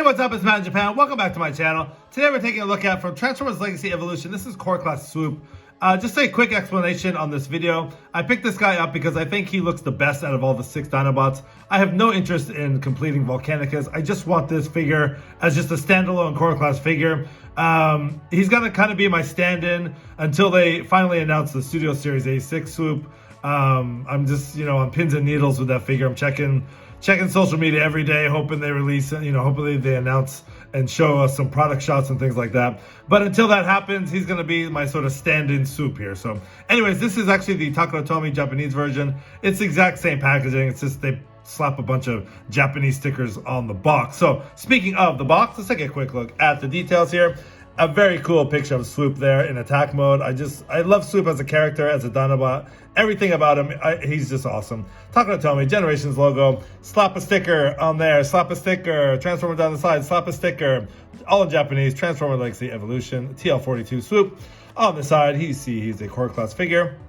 What's up? It's Matt in Japan. Welcome back to my channel. Today we're taking a look at from Transformers Legacy Evolution. This is Core Class Swoop. Just a quick explanation on this video. I picked this guy up because I think he looks the best out of all the 6 Dinobots. I have no interest in completing Volcanicus. I just want this figure as just a standalone Core Class figure. He's gonna kind of be my stand-in until they finally announce the Studio Series A6 Swoop. I'm just, on pins and needles with that figure. I'm checking social media every day, hoping they release, hopefully they announce and show us some product shots and things like that. But until that happens, he's going to be my sort of stand-in Swoop here. So anyways, this is actually the Takatomi Japanese version. It's the exact same packaging. It's just they slap a bunch of Japanese stickers on the box. So speaking of the box, let's take a quick look at the details here. A very cool picture of Swoop there in attack mode. I love Swoop as a character, as a Dinobot. Everything about him, he's just awesome. Takatomi, Generations logo. Slap a sticker on there. Slap a sticker. Transformer down the side. Slap a sticker. All in Japanese. Transformer Legacy Evolution. TL42 Swoop. On the side, he's a core class figure.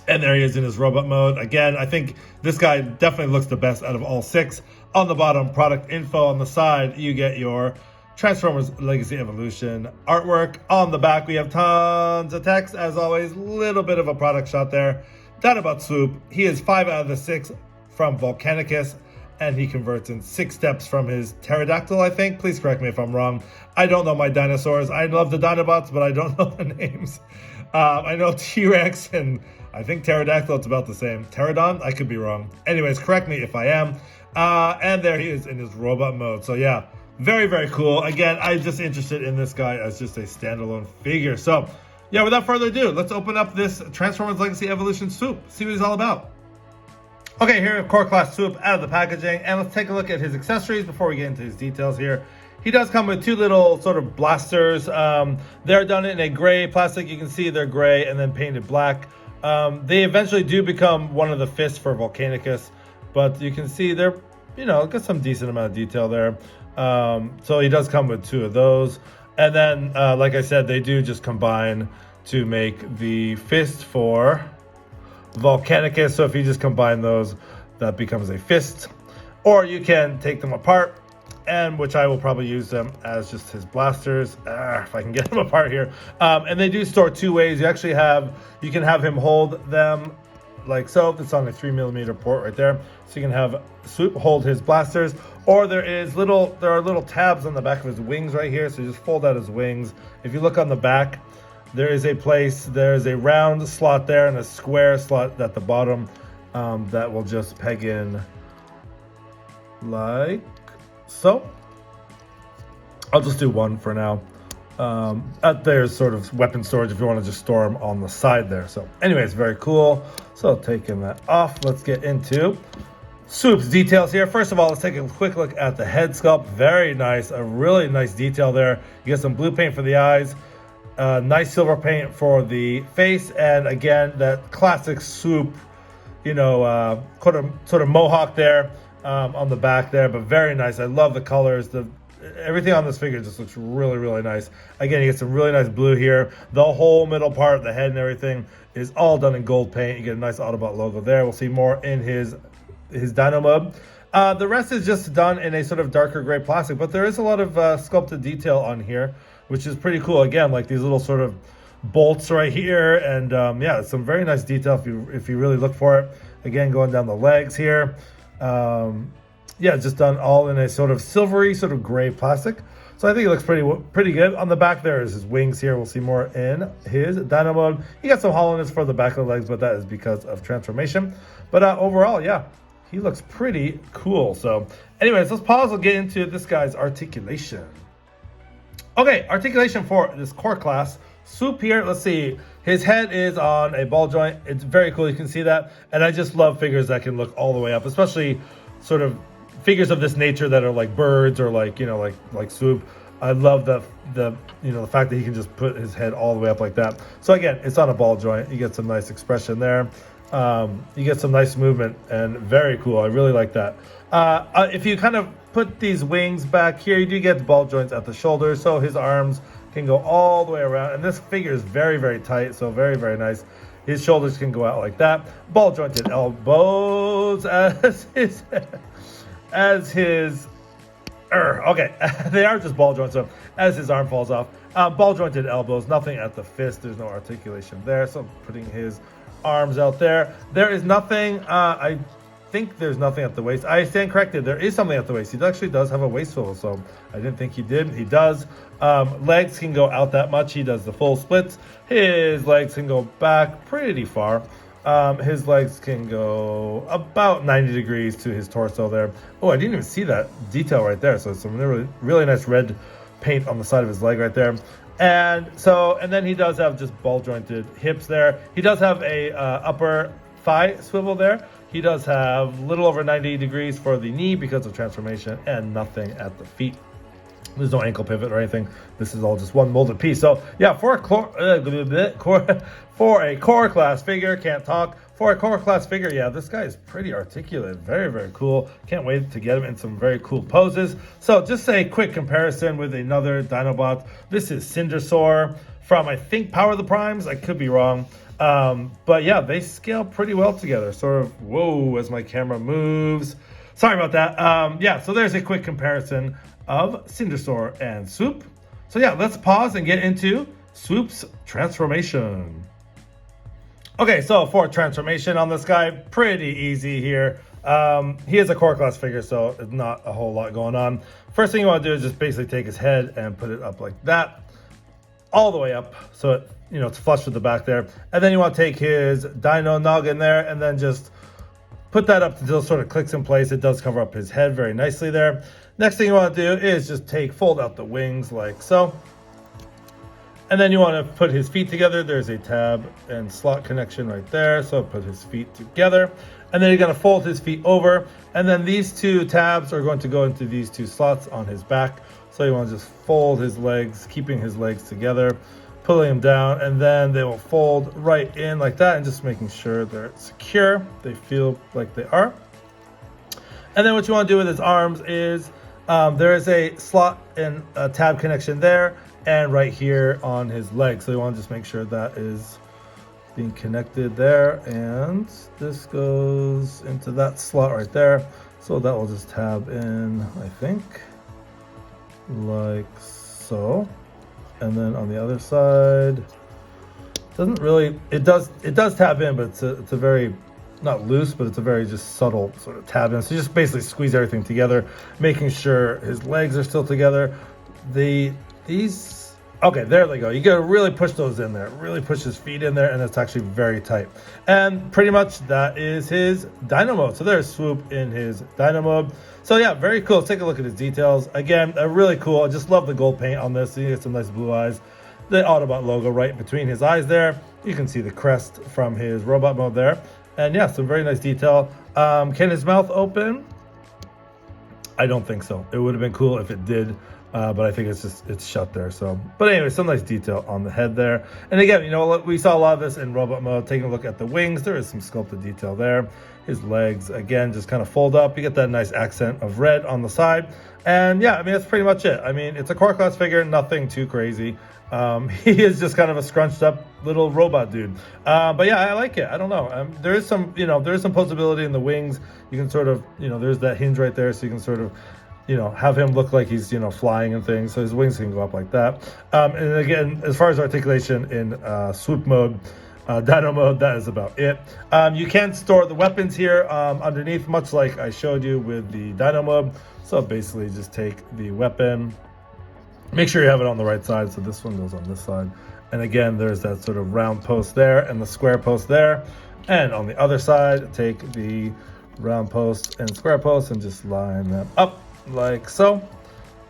And there he is in his robot mode. Again, I think this guy definitely looks the best out of all 6. On the bottom, product info. On the side, you get your Transformers Legacy Evolution artwork. On the back, we have tons of text. As always, little bit of a product shot there. Dinobot Swoop. He is 5 out of the 6 from Volcanicus, and he converts in 6 steps from his pterodactyl, I think. Please correct me if I'm wrong. I don't know my dinosaurs. I love the Dinobots, but I don't know the names. I know T-Rex and I think pterodactyl, it's about the same. Pterodon? I could be wrong. Anyways, correct me if I am. And there he is in his robot mode. So yeah. Very, very cool. Again, I'm just interested in this guy as just a standalone figure. So, yeah, without further ado, let's open up this Transformers Legacy Evolution Swoop. See what he's all about. Okay, here we have Core Class Swoop out of the packaging. And let's take a look at his accessories before we get into his details here. He does come with 2 little sort of blasters. They're done in a gray plastic. You can see they're gray and then painted black. They eventually do become one of the fists for Volcanicus. But you can see they're, got some decent amount of detail there. So he does come with 2 of those, and then like I said, they do just combine to make the fist for Volcanicus. So if you just combine those, that becomes a fist, or you can take them apart, and which I will probably use them as just his blasters if I can get them apart here. And they do store 2 ways. You can have him hold them like so. It's on a 3mm port right there, so you can have Swoop hold his blasters, or there are little tabs on the back of his wings right here, so you just fold out his wings. If you look on the back, there's a round slot there and a square slot at the bottom that will just peg in like so. I'll just do one for now. There's sort of weapon storage if you want to just store them on the side there. So anyways, very cool. So taking that off, let's get into Swoop's details here. First of all, let's take a quick look at the head sculpt. Very nice, a really nice detail there. You get some blue paint for the eyes, nice silver paint for the face, and again, that classic Swoop, sort of mohawk there on the back there, but very nice. I love the colors. Everything on this figure just looks really, really nice. Again, you get some really nice blue here. The whole middle part, the head and everything, is all done in gold paint. You get a nice Autobot logo there. We'll see more in his Dino mode. The rest is just done in a sort of darker gray plastic, but there is a lot of sculpted detail on here, which is pretty cool. Again, like these little sort of bolts right here, and yeah, some very nice detail if you really look for it. Again, going down the legs here. Yeah, just done all in a sort of silvery, sort of gray plastic. So I think it looks pretty good. On the back there is his wings here. We'll see more in his Dino mode. He got some hollowness for the back of the legs, but that is because of transformation. But overall, yeah, he looks pretty cool. So anyways, let's pause. We'll get into this guy's articulation. Okay, articulation for this core class Swoop here. Let's see. His head is on a ball joint. It's very cool. You can see that. And I just love figures that can look all the way up, especially sort of figures of this nature that are like birds or like Swoop. I love the fact that he can just put his head all the way up like that. So again, it's on a ball joint. You get some nice expression there. You get some nice movement, and very cool. I really like that. If you kind of put these wings back here, you do get the ball joints at the shoulders, so his arms can go all the way around. And this figure is very, very tight, so very, very nice. His shoulders can go out like that. Ball jointed elbows as his Okay, they are just ball joints. So as his arm falls off, ball jointed elbows, nothing at the fist. There's no articulation there. So putting his arms out there. There is nothing. I think there's nothing at the waist. I stand corrected. There is something at the waist. He actually does have a waist swivel. So I didn't think he did. He does. Legs can go out that much. He does the full splits. His legs can go back pretty far. His legs can go about 90 degrees to his torso there. Oh, I didn't even see that detail right there. So some really, really nice red paint on the side of his leg right there. And then he does have just ball jointed hips there. He does have a upper thigh swivel there. He does have a little over 90 degrees for the knee because of transformation, and nothing at the feet. There's no ankle pivot or anything. This is all just one molded piece. So yeah, for a core class figure, can't talk. For a core class figure, yeah, this guy is pretty articulate. Very, very cool. Can't wait to get him in some very cool poses. So just a quick comparison with another Dinobot. This is Cindersaur from, I think, Power of the Primes. I could be wrong. But yeah, they scale pretty well together. Sort of, whoa, as my camera moves. Sorry about that. Yeah, so there's a quick comparison of Cindersaur and Swoop. So yeah, let's pause and get into Swoop's transformation. Okay, so for transformation on this guy, pretty easy here. He is a core class figure, so it's not a whole lot going on. First thing you want to do is just basically take his head and put it up like that, all the way up, so it, it's flush with the back there. And then you want to take his dino noggin there and then just put that up until it sort of clicks in place. It does cover up his head very nicely there. Next thing you want to do is just fold out the wings like so. And then you want to put his feet together. There's a tab and slot connection right there. So put his feet together. And then you're going to fold his feet over. And then these two tabs are going to go into these two slots on his back. So you want to just fold his legs, keeping his legs together, pulling them down, and then they will fold right in like that, and just making sure they're secure. They feel like they are. And then what you want to do with his arms is there is a slot and a tab connection there and right here on his leg. So you want to just make sure that is being connected there, and this goes into that slot right there. So that will just tab in, I think, like so. And then on the other side, it does tab in, but it's a very, not loose, but it's a very just subtle sort of tab in. So you just basically squeeze everything together, making sure his legs are still together. Okay, there they go. You gotta really push those in there, really push his feet in there, and it's actually very tight. And pretty much that is his Dino mode. So there's Swoop in his Dino mode. So yeah, very cool. Let's take a look at his details. Again, really cool. I just love the gold paint on this. You get some nice blue eyes. The Autobot logo right between his eyes there. You can see the crest from his robot mode there. And yeah, some very nice detail. Can his mouth open? I don't think so. It would have been cool if it did. But I think it's shut there. So, but anyway, some nice detail on the head there. And again, we saw a lot of this in robot mode. Taking a look at the wings, there is some sculpted detail there. His legs, again, just kind of fold up. You get that nice accent of red on the side. And yeah, I mean, that's pretty much it. I mean, it's a core class figure, nothing too crazy. He is just kind of a scrunched up little robot dude. But yeah, I like it. I don't know. There is some posability in the wings. You can sort of, there's that hinge right there, so you can sort of, have him look like he's, flying and things. So his wings can go up like that. And again, as far as articulation in Swoop mode, Dino mode, that is about it. You can store the weapons here underneath, much like I showed you with the Dino mode. So basically just take the weapon, make sure you have it on the right side. So this one goes on this side. And again, there's that sort of round post there and the square post there. And on the other side, take the round post and square post and just line them up like so.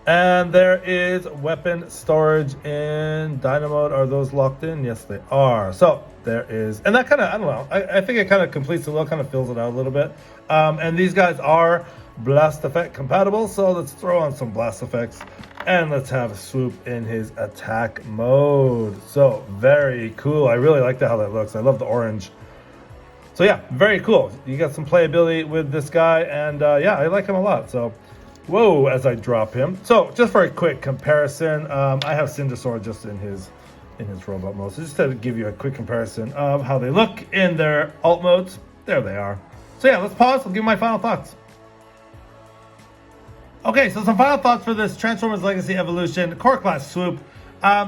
And there is weapon storage in Dino mode. Are those locked in? Yes, they are. So there is, and that kind of, I don't know, I think it kind of completes the look, kind of fills it out a little bit. And these guys are blast effect compatible. So let's throw on some blast effects and let's have Swoop in his attack mode. So very cool. I really like how that looks. I love the orange. So yeah, very cool. You got some playability with this guy, and yeah, I like him a lot. So whoa, as I drop him. So just for a quick comparison, I have Cindersaur just in his robot mode. So just to give you a quick comparison of how they look in their alt modes. There they are. So yeah, let's pause. I'll give my final thoughts. Okay, so some final thoughts for this Transformers Legacy Evolution Core Class Swoop.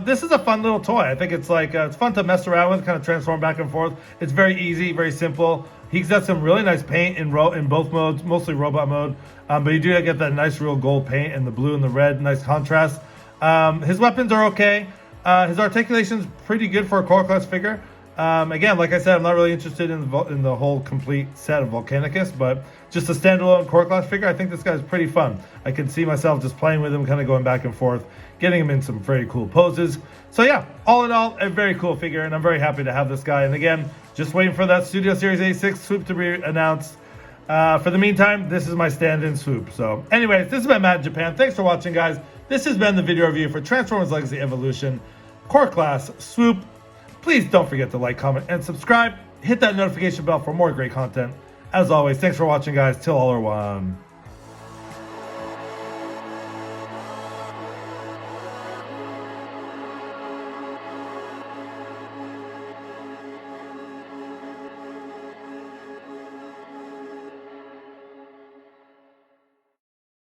This is a fun little toy. I think it's like it's fun to mess around with, kind of transform back and forth. It's very easy, very simple. He's got some really nice paint in both modes, mostly robot mode. But you do get that nice real gold paint and the blue and the red, nice contrast. His weapons are okay. His articulation's pretty good for a core class figure. Again, like I said, I'm not really interested in the whole complete set of Volcanicus, but just a standalone core class figure, I think this guy's pretty fun. I can see myself just playing with him, kind of going back and forth, getting him in some very cool poses. So yeah, all in all, a very cool figure, and I'm very happy to have this guy. And again, just waiting for that Studio Series A6 Swoop to be announced. For the meantime, this is my stand-in Swoop. So anyways, this has been Matt in Japan. Thanks for watching, guys. This has been the video review for Transformers Legacy Evolution Core Class Swoop. Please don't forget to like, comment, and subscribe. Hit that notification bell for more great content. As always, thanks for watching, guys. Till all are one.